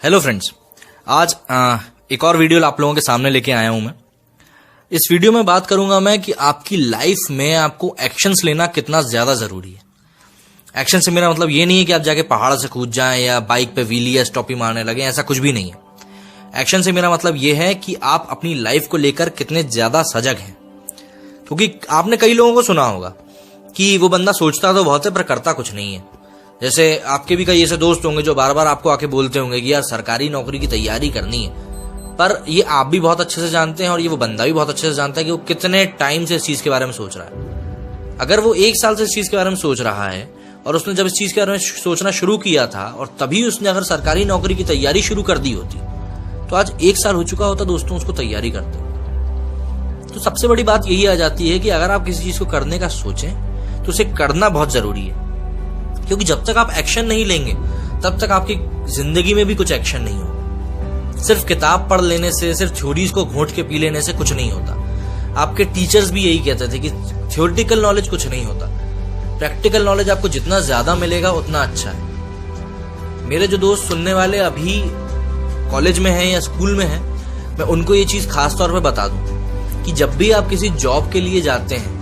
Hello friends, आज एक और वीडियो आप लोगों के सामने लेके आया हूं मैं। इस वीडियो में बात करूंगा मैं कि आपकी लाइफ में आपको एक्शंस लेना कितना ज्यादा जरूरी है। एक्शन से मेरा मतलब ये नहीं है कि आप जाके पहाड़ से कूद जाएं या बाइक पे व्हीली या स्टॉपी मारने लगे, ऐसा कुछ भी नहीं है। एक्शन से मेरा मतलब ये है कि आप अपनी लाइफ को लेकर कितने ज्यादा सजग हैं। क्योंकि आपने कई लोगों को सुना होगा कि वो बंदा सोचता तो बहुत है पर करता कुछ नहीं है। जैसे आपके भी कई ऐसे दोस्त होंगे जो बार बार आपको आके बोलते होंगे कि यार सरकारी नौकरी की तैयारी करनी है, पर ये आप भी बहुत अच्छे से जानते हैं और ये वो बंदा भी बहुत अच्छे से जानता है कि वो कितने टाइम से इस चीज के बारे में सोच रहा है। अगर वो 1 साल से इस चीज के बारे में सोच रहा है और उसने जब इस चीज के बारे में सोचना शुरू किया था और तभी उसने अगर सरकारी नौकरी की तैयारी शुरू कर दी होती तो आज 1 साल हो चुका होता दोस्तों उसको तैयारी करते। तो सबसे बड़ी बात यही आ जाती है कि अगर आप किसी चीज को करने का सोचें तो उसे करना बहुत जरूरी है। क्योंकि जब तक आप एक्शन नहीं लेंगे तब तक आपकी जिंदगी में भी कुछ एक्शन नहीं होगा। सिर्फ किताब पढ़ लेने से, सिर्फ थ्योरीज को घोंट के पी लेने से कुछ नहीं होता। आपके टीचर्स भी यही कहते थे कि थ्योरेटिकल नॉलेज कुछ नहीं होता, प्रैक्टिकल नॉलेज आपको जितना ज्यादा मिलेगा उतना अच्छा है। मेरे जो दोस्त सुनने वाले अभी कॉलेज में हैं या स्कूल में हैं, मैं उनको ये चीज खास तौर पे बता दूं कि जब भी आप किसी जॉब के लिए जाते हैं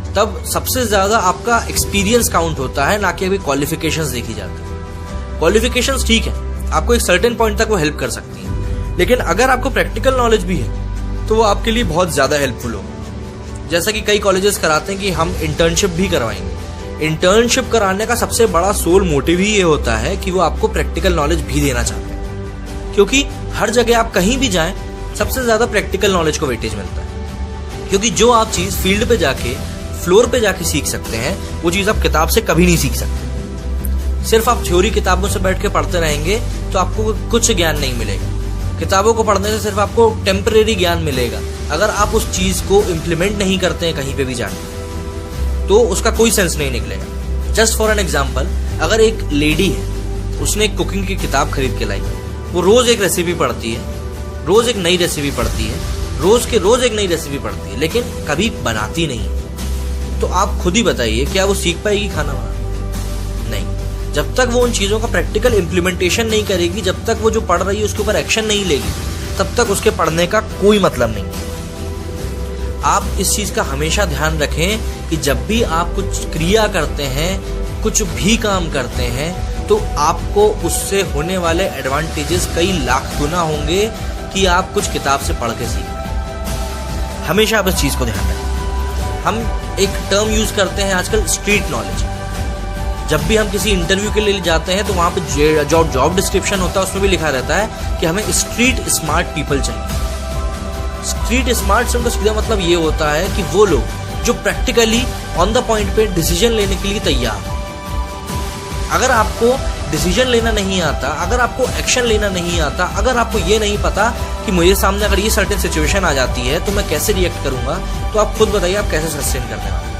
तब सबसे ज्यादा आपका एक्सपीरियंस काउंट होता है, ना कि अभी क्वालिफिकेशंस देखी जाती है। क्वालिफिकेशंस ठीक है, आपको एक सर्टेन पॉइंट तक वो हेल्प कर सकती हैं, लेकिन अगर आपको प्रैक्टिकल नॉलेज भी है तो वो आपके लिए बहुत ज्यादा हेल्पफुल होगा। जैसा कि कई कॉलेजेस कराते हैं कि हम इंटर्नशिप भी करवाएंगे। इंटर्नशिप कराने का सबसे बड़ा सोल मोटिव ही ये होता है कि वो आपको प्रैक्टिकल नॉलेज भी देना चाहते हैं। क्योंकि हर जगह आप कहीं भी जाएं सबसे ज्यादा प्रैक्टिकल नॉलेज को वेटेज मिलता है। क्योंकि जो आप चीज फील्ड पे जाके, फ्लोर पे जाके सीख सकते हैं, वो चीज आप किताब से कभी नहीं सीख सकते। सिर्फ आप थ्योरी किताबों से बैठ के पढ़ते रहेंगे तो आपको कुछ ज्ञान नहीं मिलेगा। किताबों को पढ़ने से सिर्फ आपको टेम्परेरी ज्ञान मिलेगा। अगर आप उस चीज को इम्प्लीमेंट नहीं करते हैं कहीं पे भी जाके तो उसका कोई सेंस नहीं निकलेगा। जस्ट फॉर एन एग्जाम्पल, अगर एक लेडी है, उसने एक कुकिंग की किताब खरीद के लाई, वो रोज एक रेसिपी पढ़ती है, रोज एक नई रेसिपी पढ़ती है, रोज एक नई रेसिपी पढ़ती है, लेकिन कभी बनाती नहीं है, तो आप खुद ही बताइए क्या वो सीख पाएगी खाना बनाना? नहीं। जब तक वो उन चीजों का प्रैक्टिकल इंप्लीमेंटेशन नहीं करेगी, जब तक वो जो पढ़ रही है उसके ऊपर एक्शन नहीं लेगी, तब तक उसके पढ़ने का कोई मतलब नहीं। आप इस चीज का हमेशा ध्यान रखें कि जब भी आप कुछ क्रिया करते हैं, कुछ भी काम करते हैं, तो आपको उससे होने वाले एडवांटेजेस कई लाख गुना होंगे कि आप कुछ किताब से पढ़ के सीखें। हमेशा आप इस चीज को ध्यान रखें। हम एक टर्म यूज करते हैं आजकल, स्ट्रीट नॉलेज। जब भी हम किसी इंटरव्यू के लिए जाते हैं तो वहां पे जो जॉब डिस्क्रिप्शन होता है उसमें भी लिखा रहता है कि हमें स्ट्रीट स्मार्ट पीपल चाहिए। स्ट्रीट स्मार्ट से उनका सीधा मतलब ये होता है कि वो लोग जो प्रैक्टिकली ऑन द पॉइंट पे डिसीजन लेने के लिए तैयार हैं। अगर आपको डिसीजन लेना नहीं आता, अगर आपको एक्शन लेना नहीं आता, अगर आपको ये नहीं पता कि मुझे सामने अगर ये सर्टेन सिचुएशन आ जाती है तो मैं कैसे रिएक्ट करूंगा, तो आप खुद बताइए आप कैसे सस्टेन करने वाले।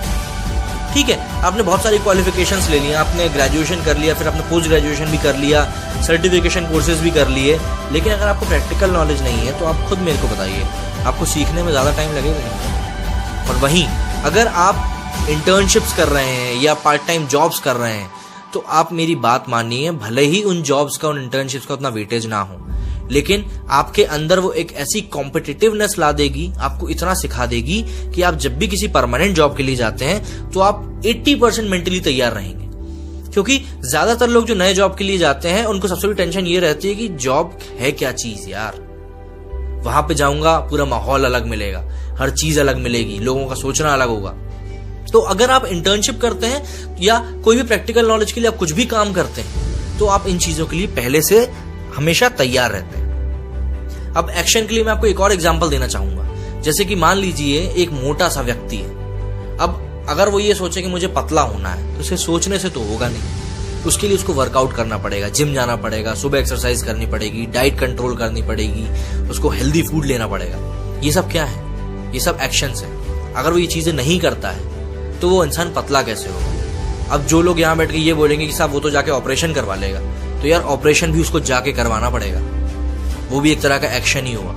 ठीक है, आपने बहुत सारी क्वालिफिकेशंस ले ली, आपने ग्रेजुएशन कर लिया, फिर आपने पोस्ट ग्रेजुएशन भी कर लिया, सर्टिफिकेशन कोर्सेज भी कर लिए, लेकिन अगर आपको प्रैक्टिकल नॉलेज नहीं है तो आप खुद मेरे को बताइए आपको सीखने में ज्यादा टाइम लगेगा। और वहीं अगर आप इंटर्नशिप्स कर रहे हैं या पार्ट टाइम जॉब्स कर रहे हैं तो आप मेरी बात मानिए, भले ही उन जॉब्स का, उन इंटर्नशिप्स का उतना वेटेज ना हो, लेकिन आपके अंदर वो एक ऐसी कॉम्पिटिटिवनेस ला देगी, आपको इतना सिखा देगी कि आप जब भी किसी परमानेंट जॉब के लिए जाते हैं तो आप 80% मेंटली तैयार रहेंगे। क्योंकि ज्यादातर लोग जो नए जॉब के लिए जाते हैं उनको सबसे बड़ी टेंशन ये रहती है कि जॉब है क्या चीज यार, वहां पे जाऊंगा पूरा माहौल अलग मिलेगा, हर चीज अलग मिलेगी, लोगों का सोचना अलग होगा। तो अगर आप इंटर्नशिप करते हैं या कोई भी प्रैक्टिकल नॉलेज के लिए आप कुछ भी काम करते हैं तो आप इन चीजों के लिए पहले से हमेशा तैयार रहते हैं। अब एक्शन के लिए मैं आपको एक और एग्जांपल देना चाहूंगा। जैसे कि मान लीजिए एक मोटा सा व्यक्ति है। अब अगर वो ये सोचे कि मुझे पतला होना है तो उसे सोचने से तो होगा नहीं, उसके लिए उसको वर्कआउट करना पड़ेगा, जिम जाना पड़ेगा, सुबह एक्सरसाइज करनी पड़ेगी, डाइट कंट्रोल करनी पड़ेगी, उसको हेल्दी फूड लेना पड़ेगा। ये सब क्या है? ये सब एक्शंस है। अगर वो ये चीजें नहीं करता है तो वो इंसान पतला कैसे होगा? अब जो लोग यहाँ बैठ के ये बोलेंगे कि साहब वो तो जाके ऑपरेशन करवा लेगा, तो यार ऑपरेशन भी उसको जाके करवाना पड़ेगा, वो भी एक तरह का एक्शन ही हुआ,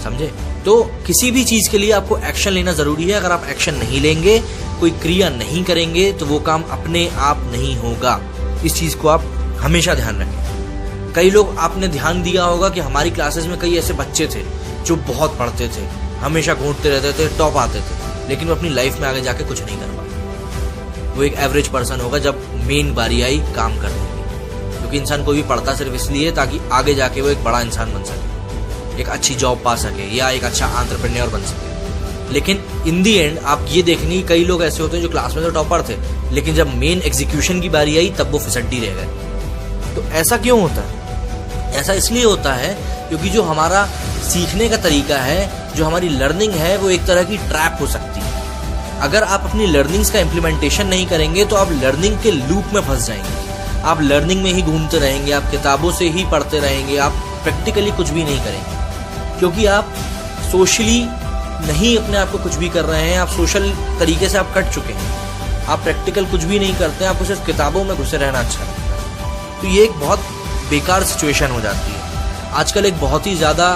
समझे? तो किसी भी चीज के लिए आपको एक्शन लेना जरूरी है। अगर आप एक्शन नहीं लेंगे, कोई क्रिया नहीं करेंगे, तो वो काम अपने आप नहीं होगा। इस चीज को आप हमेशा ध्यान रखें। कई लोग आपने ध्यान दिया होगा कि हमारी क्लासेस में कई ऐसे बच्चे थे जो बहुत पढ़ते थे, हमेशा घूमते रहते थे, टॉप आते थे, लेकिन वो अपनी लाइफ में आगे जाके कुछ नहीं कर पाए। वो एक एवरेज पर्सन होगा जब मेन बारी आई काम करने की, क्योंकि इंसान कोई भी पढ़ता सिर्फ इसलिए ताकि आगे जाके वो एक बड़ा इंसान बन सके, एक अच्छी जॉब पा सके या एक अच्छा एंटरप्रेन्योर बन सके। लेकिन इन दी एंड आप ये देखनी, कई लोग ऐसे होते हैं जो क्लास में तो टॉपर थे, लेकिन जब मेन एग्जीक्यूशन की बारी आई तब वो फिसड्डी रह गए। तो ऐसा क्यों होता है? ऐसा इसलिए होता है क्योंकि जो हमारा सीखने का तरीका है, जो हमारी लर्निंग है, वो एक तरह की ट्रैप हो सकती है। अगर आप अपनी लर्निंग्स का इम्प्लीमेंटेशन नहीं करेंगे तो आप लर्निंग के लूप में फंस जाएंगे। आप लर्निंग में ही घूमते रहेंगे, आप किताबों से ही पढ़ते रहेंगे, आप प्रैक्टिकली कुछ भी नहीं करेंगे, क्योंकि आप सोशली नहीं अपने आप को कुछ भी कर रहे हैं। आप सोशल तरीके से आप कट चुके हैं, आप प्रैक्टिकल कुछ भी नहीं करते, आपको सिर्फ किताबों में घुसे रहना अच्छा लगता है। तो ये एक बहुत बेकार सिचुएशन हो जाती है। आजकल एक बहुत ही ज़्यादा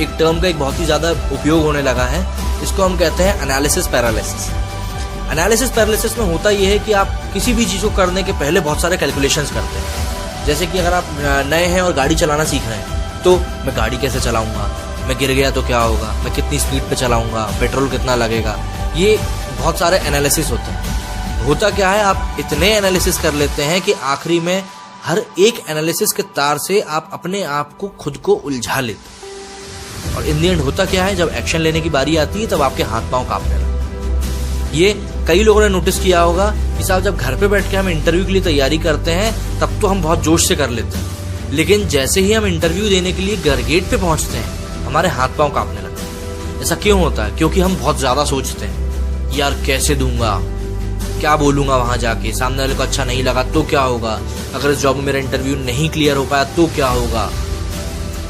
एक टर्म का एक बहुत ही ज़्यादा उपयोग होने लगा है, इसको हम कहते हैं एनालिसिस पैरालिसिस। एनालिसिस पैरालिसिस में होता यह है कि आप किसी भी चीज़ को करने के पहले बहुत सारे कैलकुलेशंस करते हैं। जैसे कि अगर आप नए हैं और गाड़ी चलाना सीख रहे हैं, तो मैं गाड़ी कैसे चलाऊंगा, मैं गिर गया तो क्या होगा, मैं कितनी स्पीड पे चलाऊंगा, पेट्रोल कितना लगेगा, ये बहुत सारे एनालिसिस होते हैं। होता क्या है, आप इतने एनालिसिस कर लेते हैं कि आखिरी में हर एक एनालिसिस के तार से आप अपने आप को खुद को उलझा लेते हैं। और इन दी एंड होता क्या है, जब एक्शन लेने की बारी आती है तब आपके हाथ पांव कांपने लगते हैं। ये कई लोगों ने नोटिस किया होगा कि साहब जब घर पे बैठ के हम इंटरव्यू के लिए तैयारी करते हैं तब तो हम बहुत जोश से कर लेते हैं, लेकिन जैसे ही हम इंटरव्यू देने के लिए घर गेट पे पहुंचते हैं हमारे हाथ पांव कांपने लगते हैं। ऐसा क्यों होता है? क्योंकि हम बहुत ज्यादा सोचते हैं, यार कैसे दूंगा, क्या बोलूंगा वहां जाके, सामने वाले को अच्छा नहीं लगा तो क्या होगा, अगर इस जॉब में मेरा इंटरव्यू नहीं क्लियर हो पाया तो क्या होगा।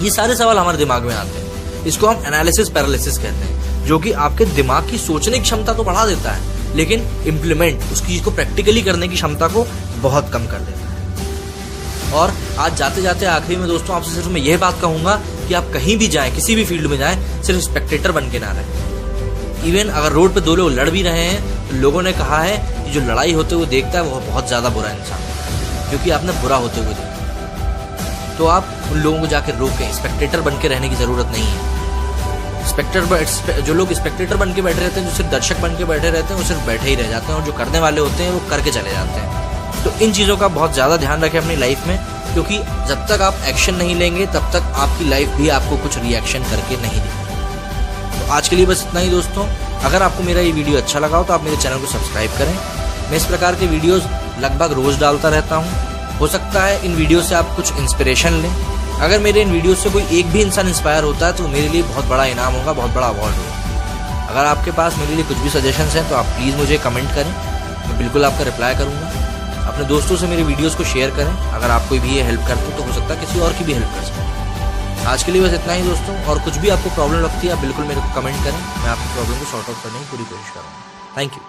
ये सारे सवाल हमारे दिमाग में आते हैं। इसको हम एनालिसिस पैरालिसिस कहते हैं, जो कि आपके दिमाग की सोचने की क्षमता तो बढ़ा देता है, लेकिन इम्प्लीमेंट उस चीज को प्रैक्टिकली करने की क्षमता को बहुत कम कर देता है। और आज जाते जाते आखिरी में दोस्तों आपसे सिर्फ मैं यह बात कहूंगा कि आप कहीं भी जाएं, किसी भी फील्ड में जाएं, सिर्फ स्पेक्टेटर बन के ना रहें। इवन अगर रोड पे दो लोग लड़ भी रहे हैं तो लोगों ने कहा है कि जो लड़ाई होते हुए देखता है वो बहुत ज्यादा बुरा इंसान है, क्योंकि आपने बुरा होते हुए देखा। तो आप उन लोगों को जाकर रोकें, स्पेक्टेटर बन के रहने की जरूरत नहीं है। जो लोग स्पेक्टेटर बन के बैठे रहते हैं, जो सिर्फ दर्शक बन के बैठे रहते हैं, वो सिर्फ बैठे ही रह जाते हैं, और जो करने वाले होते हैं वो करके चले जाते हैं। तो इन चीज़ों का बहुत ज़्यादा ध्यान रखें अपनी लाइफ में, क्योंकि जब तक आप एक्शन नहीं लेंगे तब तक आपकी लाइफ भी आपको कुछ रिएक्शन करके नहीं देगी। तो आज के लिए बस इतना ही दोस्तों। अगर आपको मेरा ये वीडियो अच्छा लगा हो तो आप मेरे चैनल को सब्सक्राइब करें। मैं इस प्रकार के वीडियोस लगभग रोज़ डालता रहता हूँ। हो सकता है इन वीडियो से आप कुछ इंस्पिरेशन लें। अगर मेरे इन वीडियो से कोई एक भी इंसान इंस्पायर होता है तो मेरे लिए बहुत बड़ा इनाम होगा, बहुत बड़ा अवार्ड होगा। अगर आपके पास मेरे लिए कुछ भी सजेशंस हैं तो आप प्लीज़ मुझे कमेंट करें, मैं बिल्कुल आपका रिप्लाई करूँगा। अपने दोस्तों से मेरे वीडियोस को शेयर करें। अगर आप कोई भी ये हेल्प करते तो हो सकता है किसी और की भी हेल्प कर सकें। आज के लिए बस इतना ही दोस्तों, और कुछ भी आपको प्रॉब्लम लगती है आप बिल्कुल मेरे को कमेंट करें, मैं आपकी प्रॉब्लम को सॉर्ट आउट करने की पूरी कोशिश करूँगा। Thank you.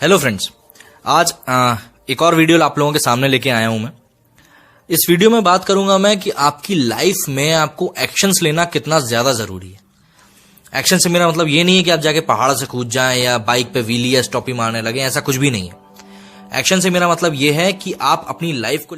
हेलो फ्रेंड्स, आज एक और वीडियो आप लोगों के सामने लेके आया हूँ मैं। इस वीडियो में बात करूंगा मैं कि आपकी लाइफ में आपको एक्शंस लेना कितना ज्यादा जरूरी है। एक्शन से मेरा मतलब ये नहीं है कि आप जाके पहाड़ से कूद जाएं या बाइक पे व्हीली या स्टॉपी मारने लगे, ऐसा कुछ भी नहीं है। एक्शन से मेरा मतलब ये है कि आप अपनी लाइफ को